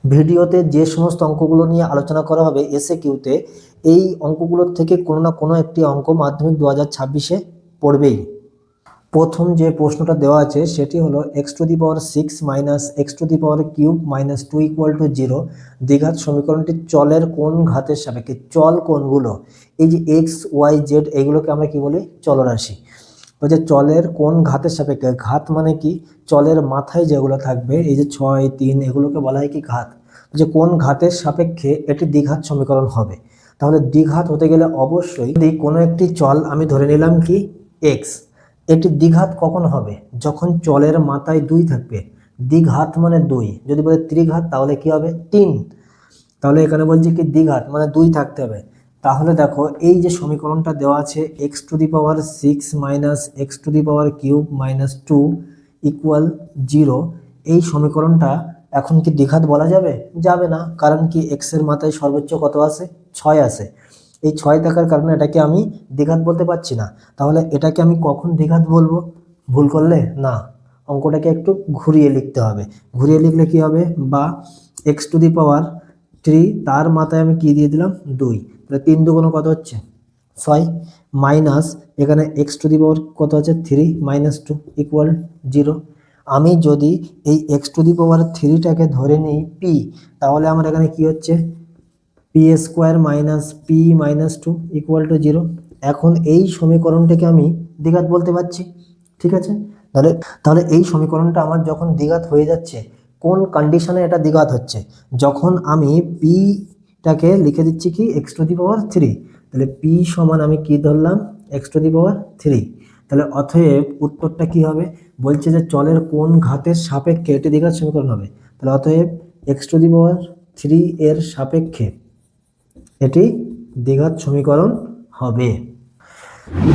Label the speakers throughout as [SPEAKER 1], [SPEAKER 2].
[SPEAKER 1] ভিডিওতে যে সমস্ত অঙ্কগুলো নিয়ে আলোচনা করা হবে এসএ কিউতে, এই অঙ্কগুলোর থেকে কোনো না কোনো একটি অঙ্ক মাধ্যমিক 2026-এ পড়বেই। প্রথম যে প্রশ্নটা দেওয়া আছে সেটি হলো x⁶ মাইনাস x³ মাইনাস 2 = 0 দ্বিঘাত সমীকরণটি চলের কোন ঘাতের সাপেক্ষে, চল কোনগুলো, এই যে এক্স ওয়াই জেড এগুলোকে আমরা কি বলি, চলরাশি। বলছে চলের কোন ঘাতের সাপেক্ষে, ঘাত মানে কি, চলের মাথায় যেগুলো থাকবে এই যে 6, 3 এগুলোকে বলা হয় কি ঘাত। যে কোন ঘাতের সাপেক্ষে এটি দ্বিঘাত সমীকরণ হবে, তাহলে দ্বিঘাত হতে গেলে অবশ্যই যদি কোনো একটি চল আমি ধরে নিলাম কি এক্স, এটি দ্বিঘাত কখন হবে, যখন চলের মাথায় 2 থাকবে। দ্বিঘাত মানে 2, যদি বলে ত্রিঘাত তাহলে কি হবে 3। তাহলে এখানে বলছি কি দ্বিঘাত মানে 2 থাকতে হবে। তাহলে দেখো এই যে সমীকরণটা দেওয়া আছে x⁶ মাইনাস x³ মাইনাস 2 = 0, এই সমীকরণটা এখন কি দ্বিঘাত বলা যাবে? যাবে না, কারণ কি x এর মাথায় সর্বোচ্চ কত আছে, 6 আছে। এই 6 থাকার কারণে এটাকে আমি দ্বিঘাত বলতে পারছি না। তাহলে এটাকে আমি কখন দ্বিঘাত বলবো, ভুল করলে না, অঙ্কটাকে একটু ঘুরিয়ে লিখতে হবে। ঘুরিয়ে লিখলে কি হবে, বা x⁻³ তার মাথায় আমি কি দিয়ে দিলাম 2, তাহলে 3 দুগুণ কত হচ্ছে 6, মাইনাস এখানে x⁻³ কত আছে 3 মাইনাস 2 = 0। আমি যদি এই x⁻³ ধরে নিই p, তাহলে আমার এখানে কি হচ্ছে p² মাইনাস p মাইনাস 2 = 0। এখন এই সমীকরণটাকে আমি দ্বিঘাত বলতে পারছি, ঠিক আছে। তাহলে তাহলে এই সমীকরণটা আমার যখন দ্বিঘাত হয়ে যাচ্ছে, কোন কন্ডিশনে এটা দ্বিঘাত হচ্ছে, যখন আমি p-টাকে লিখে দিচ্ছি কি x⁻³, তাহলে p সমান আমি কি ধরলাম x⁻³। তাহলে অতএব উত্তরটা কি হবে, বলছে যে চলের কোন ঘাতের সাপেক্ষে এটি দ্বিঘাত সমীকরণ হবে, তাহলে অতএব x⁻³ এর সাপেক্ষে এটি দ্বিঘাত সমীকরণ হবে।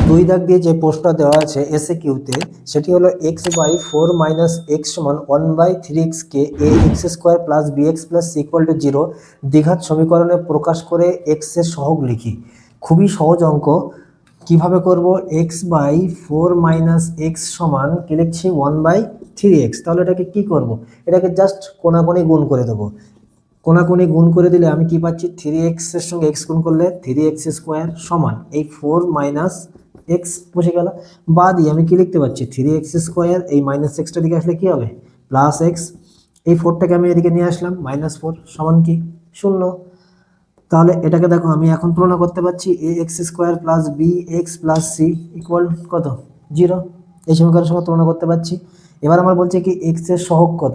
[SPEAKER 1] 2 দাগ দিয়ে যে প্রশ্নটা দেওয়া আছে এসএ কিউতে, সেটি হলো x/4 মাইনাস এক্স সমান 1/3x কে ax² plus bx plus c = 0 দ্বিঘাত সমীকরণে প্রকাশ করে এক্স এর সহগ লিখি। খুবই সহজ অঙ্ক। কিভাবে করব, x/4 মাইনাস এক্স সমান কি লিখছি 1/3x, তাহলে এটাকে কি করব, এটাকে জাস্ট কোনাকুনি গুণ করে দেবো। কোনাকুনি গুণ করে দিলে আমি কি পাচ্ছি, 3x এর সঙ্গে x গুণ করলে 3x² সমান এই 4 মাইনাস এক্স বসে গেল। বা দিয়ে আমি কি লিখতে পাচ্ছি 3x², এই মাইনাস এক্সটা দিকে আসলে কি হবে প্লাস এক্স, এই 4টাকে আমি এদিকে নিয়ে আসলাম -4 সমান কি 0। তাহলে এটাকে দেখো আমি এখন তুলনা করতে পারছি ax² plus bx plus c equal কত 0, এই সমীকরণের সঙ্গে তুলনা করতে পারছি। এবার আমার বলছে কি x এর সহগ কত,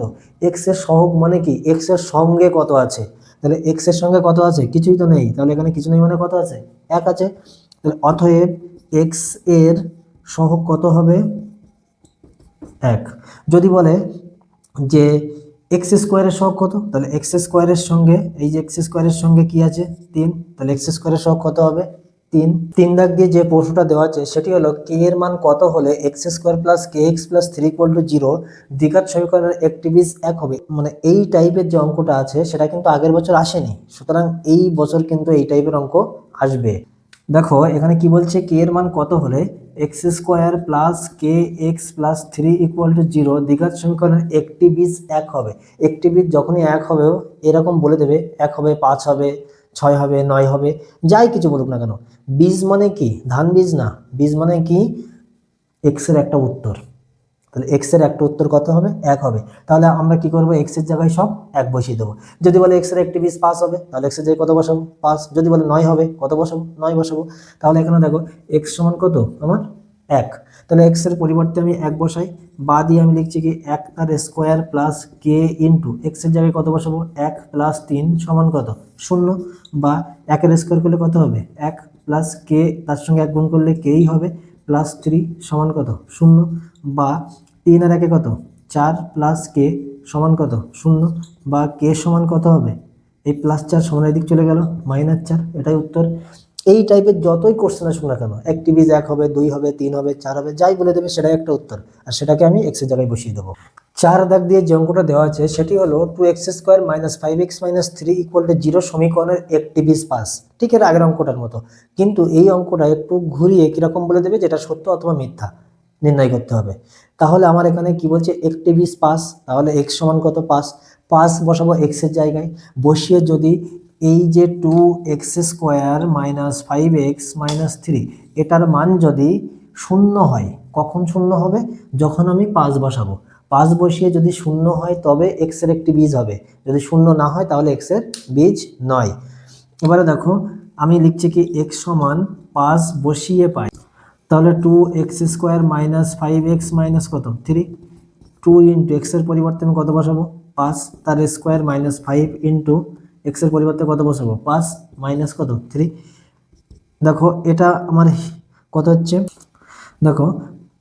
[SPEAKER 1] x এর সহগ মানে কি x এর সঙ্গে কত আছে, তাহলে x এর সঙ্গে কত আছে, কিছুই তো নেই, তাহলে এখানে কিছু নেই মানে কত আছে 1 আছে। তাহলে অতএব x এর সহগ কত হবে 1। যদি বলে যে x² এর সহগ কত, তাহলে x² এর সঙ্গে এই যে x² এর সঙ্গে কি আছে 3, তাহলে x² এর সহগ কত হবে 3। 3 দাগ দিয়ে যে প্রশ্নটা দেওয়া আছে সেটি হলো k এর মান কত হলে x² প্লাস kx প্লাস 3 = 0 দ্বিঘাত সমীকরণের একটি বীজ 1 হবে। মানে এই টাইপের যে অঙ্কটা আছে সেটা কিন্তু আগের বছর আসেনি, সুতরাং এই বছর কিন্তু এই টাইপের অঙ্ক আসবে। দেখো এখানে কি বলছে, k এর মান কত হলে x² প্লাস kx প্লাস 3 = 0 দ্বিঘাত সমীকরণের একটি বীজ 1 হবে। একটি বীজ যখনই 1 হবে এরকম বলে দেবে, 1 হবে 5 হবে 6 হবে 9 হবে, যাই কিছু বলুক না কেন, বীজ মানে কি ধান বীজ না, বীজ মানে কি x এর একটা উত্তর। তাহলে x এর একটা উত্তর কত হবে 1 হবে। তাহলে আমরা কি করব, x এর জায়গায় সব 1 বসিয়ে দেবো। যদি বলে x এর একটি বীজ 5 হবে, তাহলে x এর জায়গায় কত বসাবো 5। যদি বলে 9 হবে কত বসাবো 9 বসাবো। তাহলে এখানে দেখো x সমান কত আমার 1, তাহলে x এর পরিবর্তে আমি 1 বসাই, বা দিয়ে আমি লিখছি কি 1 তার square plus k into x এর জায়গায় কত বসাবো 1 প্লাস 3 সমান কত 0, বা 1 এর স্কোয়ার করলে কত হবে 1 প্লাস k তার সঙ্গে 1 গুণ করলে k হবে প্লাস 3 সমান কত 0, বা 3 আর 1 কত 4 প্লাস কে সমান কত 0, বা কে সমান কত হবে এই +4 সমান এদিক চলে গেল -4, এটাই উত্তর। এই টাইপের যতই কোশ্চেন আসুক না কেন, একটি বীজ 1 হবে 2 হবে 3 হবে 4 হবে, যাই বলে দেবে সেটাই একটা উত্তর, আর সেটাকে আমি x এর জায়গায় বসিয়ে দেবো। 4 দাগ দিয়ে যে অঙ্কটা দেওয়া আছে সেটি হলো 2x² মাইনাস 5x মাইনাস 3 = 0 সমীকরণের একটি বীজ 5, ঠিক এর আগের অঙ্কটার মতো, কিন্তু এই অঙ্কটা একটু ঘুরিয়ে কিরকম বলে দেবে যেটা সত্য অথবা মিথ্যা নির্ণয় করতে হবে। তাহলে আমার এখানে কি বলছে একটি বীজ 5, তাহলে x সমান কত 5, পাঁচ বসাবো এক্সের জায়গায়, বসিয়ে যদি এই যে 2x² মাইনাস 5x মাইনাস 3 এটার মান যদি শূন্য হয়, কখন শূন্য হবে? যখন আমি 5 বসাবো। 5 বসিয়ে যদি শূন্য হয় তবে এক্সের একটি বীজ হবে, যদি শূন্য না হয় তাহলে এক্সের বীজ নয়। এবারে দেখো আমি লিখছি কি এক্স সমান 5 বসিয়ে পাই, তাহলে 2x² মাইনাস 5x মাইনাস কত 3, 2 ইন্টু এক্সের পরিবর্তে আমি কত বসাবো 5, তার স্কোয়ার মাইনাস 5 ইন্টু এক্সের পরিবর্তে কত বসাবো 5 মাইনাস কত 3। দেখো এটা আমার কত হচ্ছে, দেখো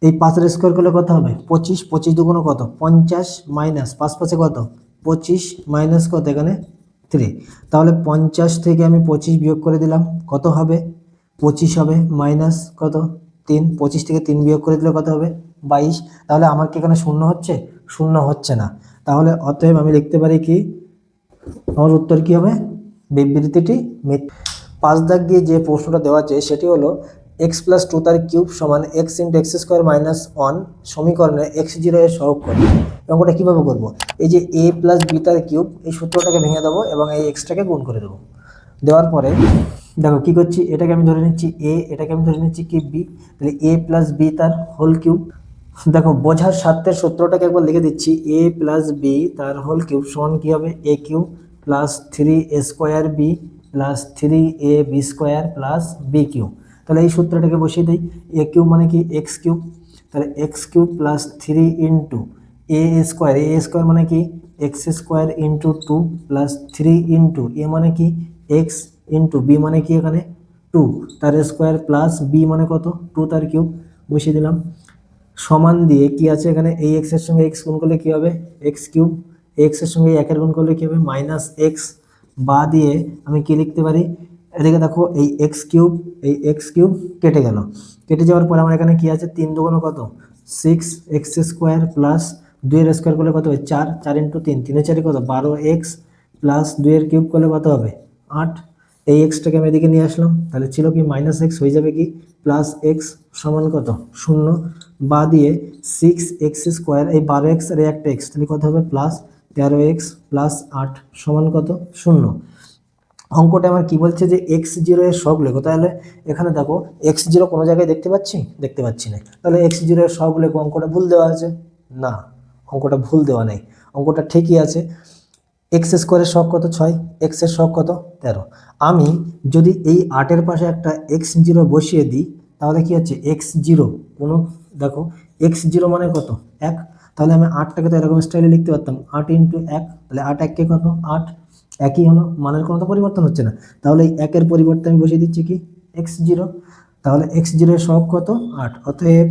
[SPEAKER 1] এই 5-এর স্কোয়ার করলে কত হবে 25, 25 দুগুণ কত 50 মাইনাস 5 5-এ কত 25 মাইনাস কত এখানে 3, তাহলে 50 থেকে আমি 25 বিয়োগ করে দিলাম, কত হবে 25 হবে, মাইনাস কত 3, 25 থেকে 3 বিয়োগ করে দিলে কত হবে 22। তাহলে আমার কি এখানে শূন্য হচ্ছে? শূন্য হচ্ছে না। তাহলে অতএব আমি লিখতে পারি কি, আমার উত্তর কি হবে, বিবৃতিটি মিথ্যা। 5 দাগ দিয়ে যে প্রশ্নটা দেওয়া আছে সেটি হলো x + 2 তার কিউব সমান x × x² - 1 সমীকরণে x0 এর সহগ কত। অঙ্কটা কীভাবে করব? এই যে a + b তার কিউব, এই সূত্রটাকে ভেঙে দেবো এবং এই এক্সটাকে গুণ করে দেবো। দেওয়ার পরে দেখো কি করছি, এটাকে আমি ধরে নিচ্ছি a, এটাকে আমি ধরে নিচ্ছি কি b, তাহলে a + b তার হোল কিউব। দেখো বোঝার স্বার্থের সূত্রটাকে একবার লিখে দিচ্ছি, a + b তার হোল কিউব সমান কি হবে a cube plus 3a² b plus 3ab² plus b cube. তাহলে এই সূত্রটাকে বসিয়ে দিই, a কিউব মানে কি এক্স কিউব, তাহলে x cube plus 3 into a² মানে কি x² into 2 plus 3 into a মানে কি এক্স ইন্টু b মানে কি এখানে 2 তার স্কোয়ার প্লাস b মানে কত 2 তার কিউব, বসিয়ে দিলাম। সমান দিয়ে কি আছে এখানে, এই এক্স এর সঙ্গে এক্স গুণ করলে কি হবে এক্স কিউব, এক্স এর সঙ্গে একের গুণ করলে কি হবে মাইনাস এক্স, বা দিয়ে আমি কি লিখতে পারি, এদিকে দেখো এই এক্স কিউব কেটে গেল, কেটে যাওয়ার পর আমার এখানে কি আছে 3 দুগুণ কত 6x² প্লাস 2 এর স্কোয়ার করলে কত হবে 4, 4 ইন্টু 3, 3 4 কত 12x প্লাস 2 এর কিউব করলে কত হবে 8। এই এক্সটাকে আমি এদিকে নিয়ে আসলাম, তাহলে ছিল কি মাইনাস এক্স হয়ে যাবে কি প্লাস এক্স সমান কত 0, বা দিয়ে 6x² এই 12x আর একটা এক্স, তাহলে কত হবে প্লাস 13x প্লাস 8 সমান কত 0। অঙ্কটা আমার কি বলছে যে x0 এর সহগ লেখো, তাহলে এখানে দেখো x0 কোনো জায়গায় দেখতে পাচ্ছি না, তাহলে x0 এর সহগ লেখো। অঙ্কটা ভুল দেওয়া আছে না, অঙ্কটা ভুল দেওয়া নেই, অঙ্কটা ঠিকই আছে। x² এর সহগ কত 6, x এর সহগ কত 13। আমি যদি এই 8-এর পাশে একটা x0 বসিয়ে দিই তাহলে কি হচ্ছে x0 কোনো, দেখো x0 মানে কত 1, তাহলে আমি 8টাকে তো এরকম স্টাইলে লিখতে পারতাম 8 ইন্টু 1, তাহলে 8 1 কত 8, একই হলো, মানের কোনো তো পরিবর্তন হচ্ছে না। তাহলে এই 1-এর পরিবর্তে আমি বসিয়ে দিচ্ছি কি x0, তাহলে x0 এর সহগ কত 8, অতএব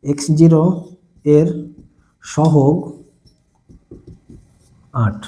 [SPEAKER 1] x0 এর সহগ 8।